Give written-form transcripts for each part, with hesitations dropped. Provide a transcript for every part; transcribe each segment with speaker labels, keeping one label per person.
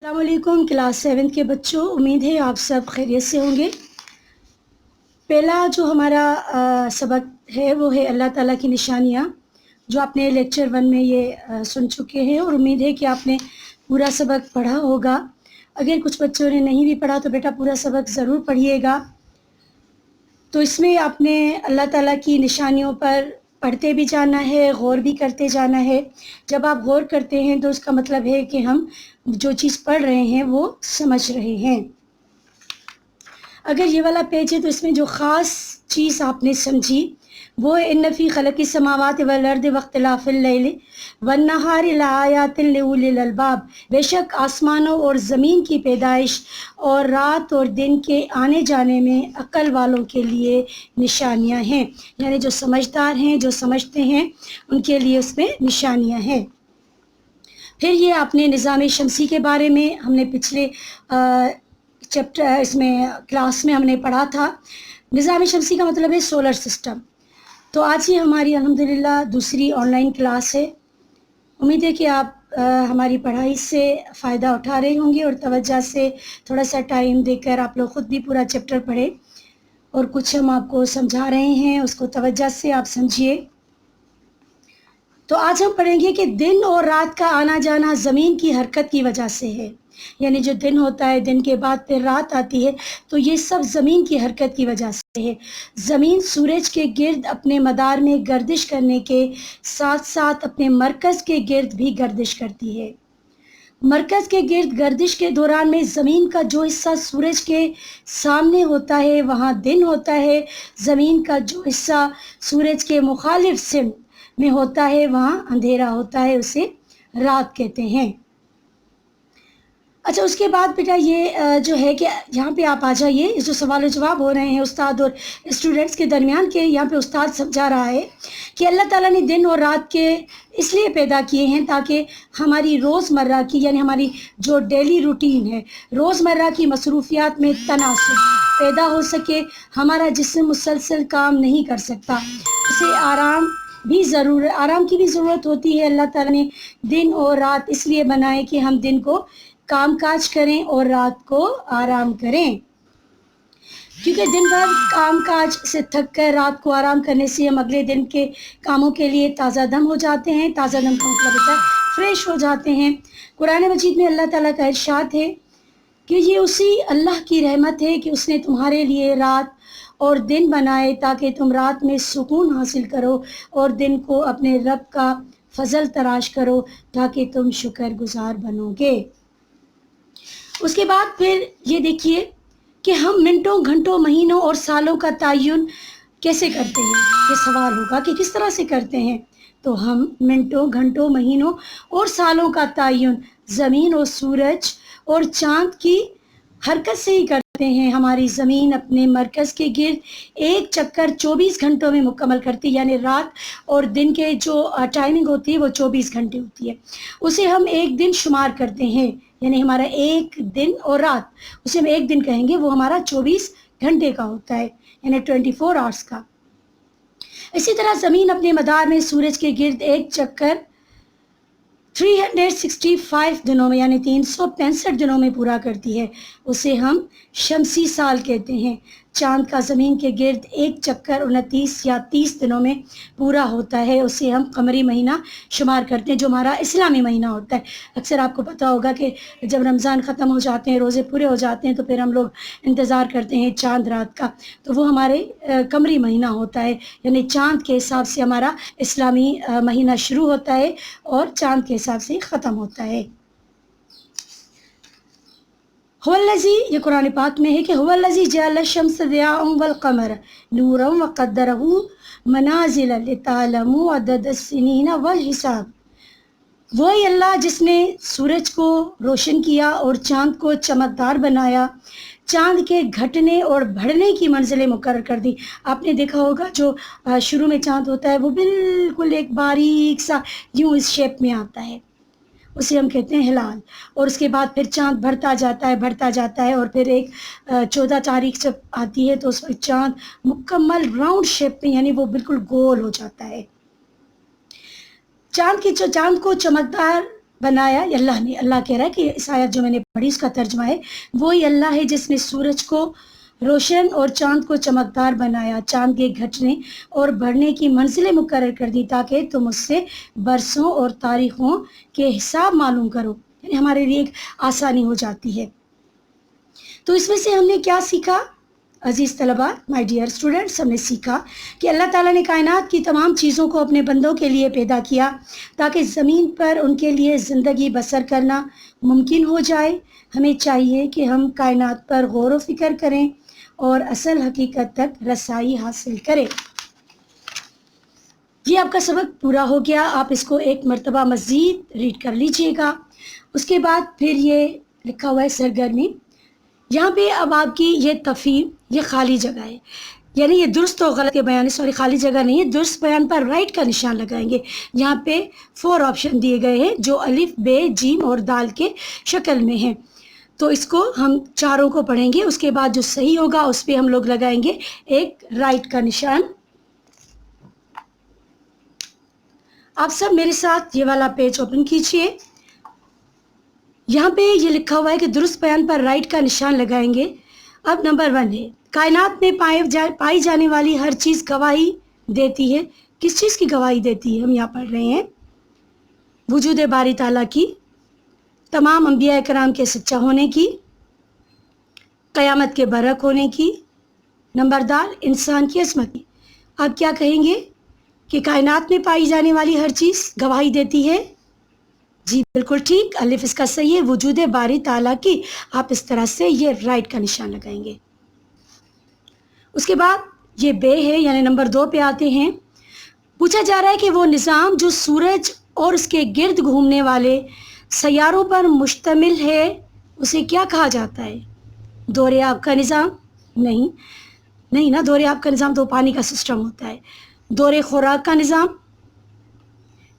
Speaker 1: السلام علیکم کلاس 7 کے بچوں، امید ہے آپ سب خیریت سے ہوں گے۔ پہلا جو ہمارا سبق ہے وہ ہے اللہ تعالیٰ کی نشانیاں، جو آپ نے لیکچر 1 میں یہ سن چکے ہیں، اور امید ہے کہ آپ نے پورا سبق پڑھا ہوگا۔ اگر کچھ بچوں نے نہیں بھی پڑھا تو بیٹا پورا سبق ضرور پڑھیے گا۔ تو اس میں آپ نے اللہ تعالیٰ کی نشانیوں پر پڑھتے بھی جانا ہے، غور بھی کرتے جانا ہے۔ جب آپ غور کرتے ہیں تو اس کا مطلب ہے کہ ہم جو چیز پڑھ رہے ہیں وہ سمجھ رہے ہیں۔ اگر یہ والا پیج ہے تو اس میں جو خاص چیز آپ نے سمجھی وہ ہے ان فی خلق السماوات والارض واختلاف اللیل والنہار لآیات لأولی الالباب، بے شک آسمانوں اور زمین کی پیدائش اور رات اور دن کے آنے جانے میں عقل والوں کے لیے نشانیاں ہیں، یعنی جو سمجھدار ہیں، جو سمجھتے ہیں، ان کے لیے اس میں نشانیاں ہیں۔ پھر یہ آپ نے نظام شمسی کے بارے میں ہم نے پچھلے چیپٹر اس میں کلاس میں ہم نے پڑھا تھا۔ نظام شمسی کا مطلب ہے سولر سسٹم۔ تو آج یہ ہماری الحمدللہ دوسری آن لائن کلاس ہے۔ امید ہے کہ آپ ہماری پڑھائی سے فائدہ اٹھا رہے ہوں گے اور توجہ سے تھوڑا سا ٹائم دے کر آپ لوگ خود بھی پورا چیپٹر پڑھیں، اور کچھ ہم آپ کو سمجھا رہے ہیں اس کو توجہ سے آپ سمجھیے۔ تو آج ہم پڑھیں گے کہ دن اور رات کا آنا جانا زمین کی حرکت کی وجہ سے ہے، یعنی جو دن ہوتا ہے، دن کے بعد پھر رات آتی ہے، تو یہ سب زمین کی حرکت کی وجہ سے ہے۔ زمین سورج کے گرد اپنے مدار میں گردش کرنے کے ساتھ ساتھ اپنے مرکز کے گرد بھی گردش کرتی ہے۔ مرکز کے گرد گردش کے دوران میں زمین کا جو حصہ سورج کے سامنے ہوتا ہے وہاں دن ہوتا ہے، زمین کا جو حصہ سورج کے مخالف سمت میں ہوتا ہے وہاں اندھیرا ہوتا ہے، اسے رات کہتے ہیں۔ اچھا، اس کے بعد بیٹا یہ جو ہے کہ یہاں پہ آپ آ جائیے، جو سوال و جواب ہو رہے ہیں استاد اور اسٹوڈنٹس کے درمیان کے، یہاں پہ استاد سمجھا رہا ہے کہ اللہ تعالیٰ نے دن اور رات کے اس لیے پیدا کیے ہیں تاکہ ہماری روزمرہ کی، یعنی ہماری جو ڈیلی روٹین ہے، روزمرہ کی مصروفیات میں تناسب پیدا ہو سکے۔ ہمارا جسم مسلسل کام نہیں کر سکتا، اسے آرام کی بھی ضرورت ہوتی ہے۔ اللہ تعالیٰ نے دن اور رات اس لیے بنائے کہ ہم دن کو کام کاج کریں اور رات کو آرام کریں، کیونکہ دن بھر کام کاج سے تھک کر رات کو آرام کرنے سے ہم اگلے دن کے کاموں کے لیے تازہ دم ہو جاتے ہیں۔ تازہ دم کا مطلب ہوتا ہے فریش ہو جاتے ہیں۔ قرآن مجید میں اللہ تعالیٰ کا ارشاد ہے کہ یہ اسی اللہ کی رحمت ہے کہ اس نے تمہارے لیے رات اور دن بنائے تاکہ تم رات میں سکون حاصل کرو اور دن کو اپنے رب کا فضل تراش کرو تاکہ تم شکر گزار بنو گے۔ اس کے بعد پھر یہ دیکھیے کہ ہم منٹوں، گھنٹوں، مہینوں اور سالوں کا تعین کیسے کرتے ہیں۔ یہ سوال ہوگا کہ کس طرح سے کرتے ہیں؟ تو ہم منٹوں، گھنٹوں، مہینوں اور سالوں کا تعین زمین اور سورج اور چاند کی حرکت سے ہی کرتے ہیں۔ ہماری زمین اپنے مرکز کے گرد ایک چکر 24 گھنٹوں میں مکمل کرتی ہے، یعنی رات اور دن کے جو ٹائمنگ ہوتی ہے وہ 24 گھنٹے ہوتی ہے، اسے ہم ایک دن شمار کرتے ہیں، یعنی ہمارا ایک دن اور رات، اسے ہم ایک دن کہیں گے، وہ ہمارا 24 گھنٹے کا ہوتا ہے، یعنی 24 آورس کا۔ اسی طرح زمین اپنے مدار میں سورج کے گرد ایک چکر 365 دنوں میں، یعنی 365 دنوں میں پورا کرتی ہے، اسے ہم شمسی سال کہتے ہیں۔ چاند کا زمین کے گرد ایک چکر 29 یا 30 دنوں میں پورا ہوتا ہے، اسے ہم قمری مہینہ شمار کرتے ہیں، جو ہمارا اسلامی مہینہ ہوتا ہے۔ اکثر آپ کو پتہ ہوگا کہ جب رمضان ختم ہو جاتے ہیں، روزے پورے ہو جاتے ہیں، تو پھر ہم لوگ انتظار کرتے ہیں چاند رات کا، تو وہ ہمارے قمری مہینہ ہوتا ہے، یعنی چاند کے حساب سے ہمارا اسلامی مہینہ شروع ہوتا ہے اور چاند کے حساب سے ختم ہوتا ہے۔ هو الذی، یہ قرآن پاک میں ہے کہ هو الذی جعل الشمس ضیاء والقمر نورا وقدرہ منازل لتعلموا عدد السنین والحساب۔ وہی اللہ جس نے سورج کو روشن کیا اور چاند کو چمکدار بنایا، چاند کے گھٹنے اور بڑھنے کی منزلیں مقرر کر دی۔ آپ نے دیکھا ہوگا جو شروع میں چاند ہوتا ہے وہ بالکل ایک باریک سا یوں اس شیپ میں آتا ہے، اسے ہم کہتے ہیں ہلال، اور اس کے بعد پھر چاند بڑھتا جاتا ہے اور پھر ایک 14 تاریخ جب آتی ہے تو اس وقت چاند مکمل راؤنڈ شیپ میں، یعنی وہ بالکل گول ہو جاتا ہے۔ چاند کو چمکدار بنایا یہ اللہ نے. اللہ کہہ رہا ہے کہ اس آیت جو میں نے پڑھی اس کا ترجمہ ہے وہی اللہ ہے جس نے سورج کو روشن اور چاند کو چمکدار بنایا, چاند کے گھٹنے اور بڑھنے کی منزلیں مقرر کر دی تاکہ تم اس سے برسوں اور تاریخوں کے حساب معلوم کرو, یعنی ہمارے لیے ایک آسانی ہو جاتی ہے. تو اس میں سے ہم نے کیا سیکھا عزیز طلباء, مائی ڈیئر اسٹوڈنٹس, ہم نے سیکھا کہ اللہ تعالیٰ نے کائنات کی تمام چیزوں کو اپنے بندوں کے لیے پیدا کیا تاکہ زمین پر ان کے لیے زندگی بسر کرنا ممکن ہو جائے. ہمیں چاہیے کہ ہم کائنات پر غور و فکر کریں اور اصل حقیقت تک رسائی حاصل کریں. یہ آپ کا سبق پورا ہو گیا, آپ اس کو ایک مرتبہ مزید ریڈ کر لیجئے گا. اس کے بعد پھر یہ لکھا ہوا ہے سرگرمی. یہاں پہ اب آپ کی یہ تفہیم, یہ خالی جگہ ہے, یعنی یہ درست و غلط کے بیان, سوری خالی جگہ نہیں ہے, درست بیان پر رائٹ کا نشان لگائیں گے. یہاں پہ 4 آپشن دیے گئے ہیں جو الف, بے, جیم اور دال کے شکل میں ہیں. تو اس کو ہم چاروں کو پڑھیں گے, اس کے بعد جو صحیح ہوگا اس پہ ہم لوگ لگائیں گے ایک رائٹ کا نشان. آپ سب میرے ساتھ یہ والا پیج اوپن کیجئے. یہاں پہ یہ لکھا ہوا ہے کہ درست بیان پر رائٹ کا نشان لگائیں گے. اب نمبر 1 ہے, کائنات میں پائی جانے والی ہر چیز گواہی دیتی ہے. کس چیز کی گواہی دیتی ہے؟ ہم یہاں پڑھ رہے ہیں وجود باری تعالیٰ کی, تمام انبیاء کرام کے سچا ہونے کی, قیامت کے برحق ہونے کی, نمبر 2 انسان کی عظمت کی. آپ کیا کہیں گے کہ کائنات میں پائی جانے والی ہر چیز گواہی دیتی ہے؟ جی بالکل ٹھیک, الف اس کا صحیح ہے, وجود باری تعالیٰ کی. آپ اس طرح سے یہ رائٹ کا نشان لگائیں گے. اس کے بعد یہ بے ہے, یعنی نمبر 2 پہ آتے ہیں. پوچھا جا رہا ہے کہ وہ نظام جو سورج اور اس کے گرد گھومنے والے سیاروں پر مشتمل ہے اسے کیا کہا جاتا ہے؟ دور آب کا نظام؟ نہیں نا, دور آب کا نظام تو پانی کا سسٹم ہوتا ہے. دور خوراک کا نظام؟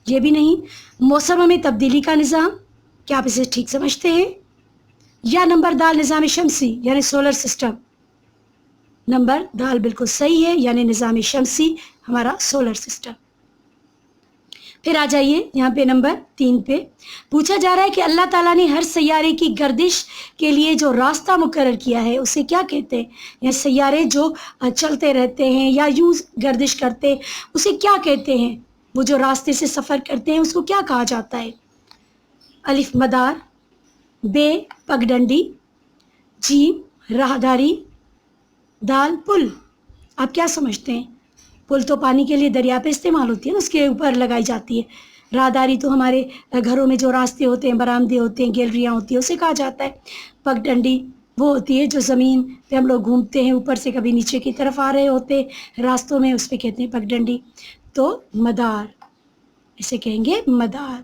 Speaker 1: یہ بھی نہیں. موسم میں تبدیلی کا نظام؟ کیا آپ اسے ٹھیک سمجھتے ہیں؟ یا نمبر دال نظام شمسی یعنی سولر سسٹم؟ نمبر دال بالکل صحیح ہے, یعنی نظام شمسی ہمارا سولر سسٹم. پھر آ جائیے یہاں پہ نمبر 3 پہ. پوچھا جا رہا ہے کہ اللہ تعالیٰ نے ہر سیارے کی گردش کے لیے جو راستہ مقرر کیا ہے اسے کیا کہتے ہیں؟ یا سیارے جو چلتے رہتے ہیں یا یوں گردش کرتے اسے کیا کہتے ہیں؟ وہ جو راستے سے سفر کرتے ہیں اس کو کیا کہا جاتا ہے؟ الف مدار, بے پگڈنڈی, جیم راہداری, دال پل. آپ کیا سمجھتے ہیں؟ پل تو پانی کے لیے دریا پہ استعمال ہوتی ہے نا, اس کے اوپر لگائی جاتی ہے. راہداری تو ہمارے گھروں میں جو راستے ہوتے ہیں, برآمدے ہوتے ہیں, گیلریاں ہوتی ہیں, اسے کہا جاتا ہے. پگڈنڈی وہ ہوتی ہے جو زمین پہ ہم لوگ گھومتے ہیں, اوپر سے کبھی نیچے کی طرف آ رہے ہوتے راستوں میں, اس پہ کہتے ہیں پگڈنڈی. تو مدار, اسے کہیں گے مدار.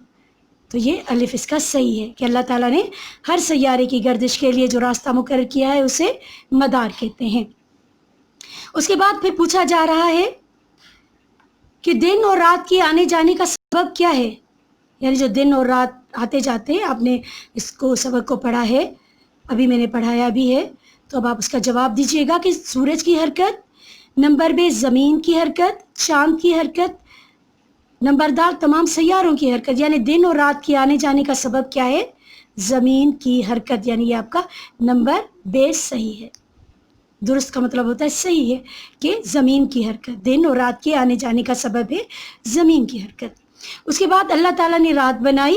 Speaker 1: تو یہ الف اس کا صحیح ہے کہ اللہ تعالیٰ نے ہر سیارے کی گردش کے لیے جو راستہ مقرر کیا ہے اسے مدار کہتے ہیں. اس کے بعد پھر پوچھا جا رہا ہے کہ دن اور رات کے آنے جانے کا سبب کیا ہے؟ یعنی جو دن اور رات آتے جاتے ہیں, آپ نے اس کو سبق کو پڑھا ہے, ابھی میں نے پڑھایا بھی ہے, تو اب آپ اس کا جواب دیجیے گا کہ سورج کی حرکت, نمبر بے زمین کی حرکت, چاند کی حرکت, نمبر دال تمام سیاروں کی حرکت. یعنی دن اور رات کے آنے جانے کا سبب کیا ہے؟ زمین کی حرکت. یعنی یہ آپ کا نمبر بے صحیح ہے. درست کا مطلب ہوتا ہے صحیح ہے کہ زمین کی حرکت, دن اور رات کے آنے جانے کا سبب ہے زمین کی حرکت. اس کے بعد اللہ تعالیٰ نے رات بنائی.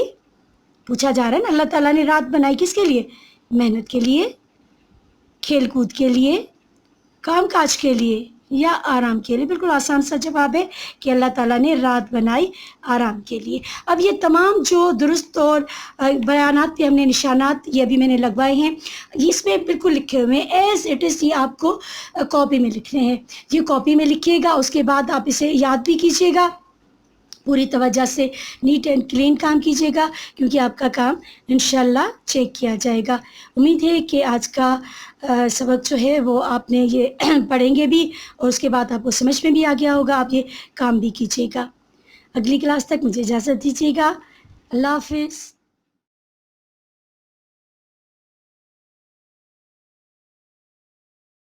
Speaker 1: پوچھا جا رہا ہے نا, اللہ تعالیٰ نے رات بنائی کس کے لیے؟ محنت کے لیے, کھیل کود کے لیے, کام کاج کے لیے یا آرام کے لیے؟ بالکل آسان سا جواب ہے کہ اللہ تعالیٰ نے رات بنائی آرام کے لیے. اب یہ تمام جو درست اور بیانات پہ ہم نے نشانات یہ ابھی میں نے لگوائے ہیں, اس میں بالکل لکھے ہوئے ہیں ایز اٹ از. یہ آپ کو کاپی میں لکھنے ہیں, یہ کاپی میں لکھیے گا. اس کے بعد آپ اسے یاد بھی کیجیے گا, پوری توجہ سے نیٹ اینڈ کلین کام کیجیے گا, کیونکہ آپ کا کام انشاءاللہ چیک کیا جائے گا. امید ہے کہ آج کا سبق جو ہے وہ آپ نے یہ پڑھیں گے بھی, اور اس کے بعد آپ کو سمجھ میں بھی آ گیا ہوگا, آپ یہ کام بھی کیجیے گا. اگلی کلاس تک مجھے اجازت دیجیے گا. اللہ حافظ.